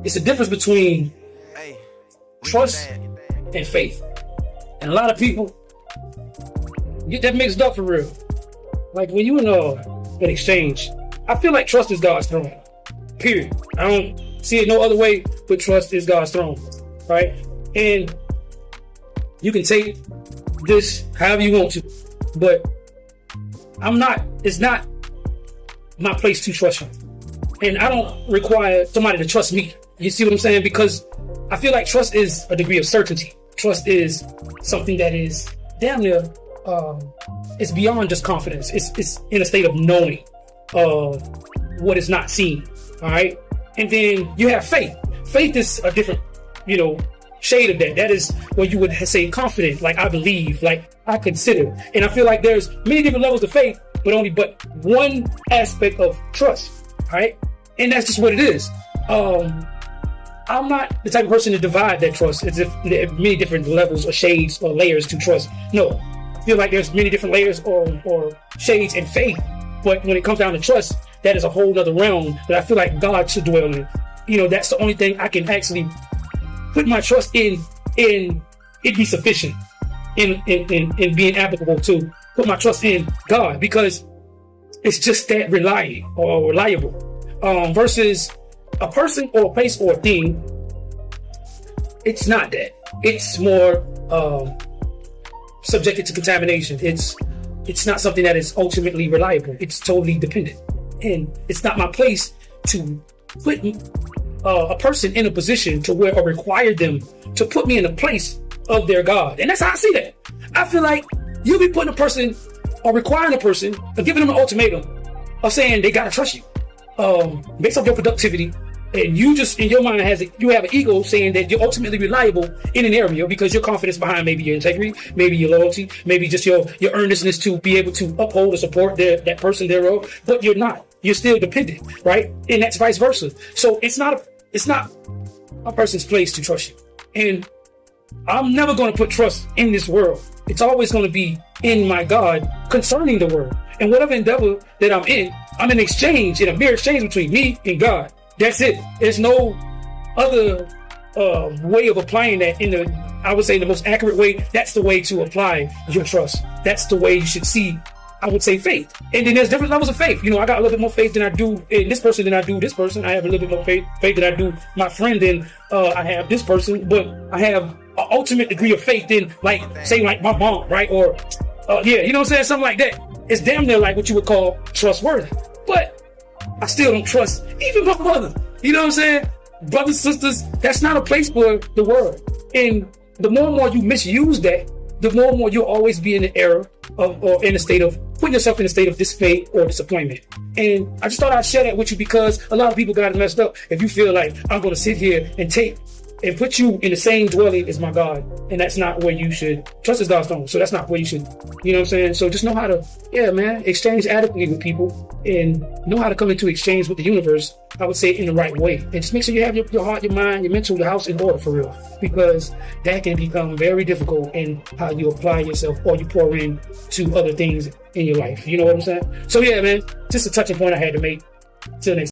it's a difference between trust and faith. And a lot of people get that mixed up for real. Like when you in an exchange, I feel like trust is God's throne. Period. I don't see it no other way but trust is God's throne. Right? And you can take this however you want to, but it's not my place to trust you. And I don't require somebody to trust me. You see what I'm saying? Because I feel like trust is a degree of certainty. Trust is something that is damn near, it's beyond just confidence. It's in a state of knowing what is not seen. All right. And then you have faith. Faith is a different, shade of that. That is where you would say confident, like I believe, like I consider. And I feel like there's many different levels of faith, but one aspect of trust. All right. And that's just what it is. I'm not the type of person to divide that trust as if there are many different levels or shades or layers to trust. No, I feel like there's many different layers or shades in faith. But when it comes down to trust, that is a whole other realm that I feel like God should dwell in. That's the only thing I can actually put my trust in it be sufficient in being applicable to put my trust in God, because it's just that reliable versus a person or a place or a thing. It's not that. It's more subjected to contamination. It's not something that is ultimately reliable. It's totally dependent. And it's not my place to put a person in a position to where or require them to put me in the place of their God. And that's how I see that. I feel like you'll be putting a person or requiring a person or giving them an ultimatum of saying they gotta trust you based off your productivity. And you just in your mind you have an ego saying that you're ultimately reliable in an area because your confidence behind maybe your integrity, maybe your loyalty, maybe just your earnestness to be able to uphold or support that person thereof. But you're not. You're still dependent, right? And that's vice versa. So it's not a person's place to trust you. And I'm never going to put trust in this world. It's always going to be in my God concerning the world. And whatever endeavor that I'm in a mere exchange between me and God. That's it. There's no other way of applying that I would say the most accurate way. That's the way to apply your trust. That's the way you should see, I would say, faith. And then there's different levels of faith. I got a little bit more faith than I do in this person than I do this person. I have a little bit more faith than I do my friend than I have this person. But I have an ultimate degree of faith in, like my mom, right? Or, you know what I'm saying? Something like that. It's damn near like what you would call trustworthy. But I still don't trust even my mother. You know what I'm saying? Brothers, sisters, that's not a place for the world. And the more and more you misuse that, the more and more you'll always be in the error or in a state of putting yourself in a state of dismay or disappointment. And I just thought I'd share that with you because a lot of people got it messed up. If you feel like I'm going to sit here and put you in the same dwelling as my God, and that's not where you should. Trust is God's throne, so that's not where you should. You know what I'm saying? So just know how to, exchange adequately with people and know how to come into exchange with the universe. I would say in the right way, and just make sure you have your heart, your mind, your mental, your house in order for real, because that can become very difficult in how you apply yourself or you pour in to other things in your life. You know what I'm saying? So yeah, man, just a touching point I had to make. Till next.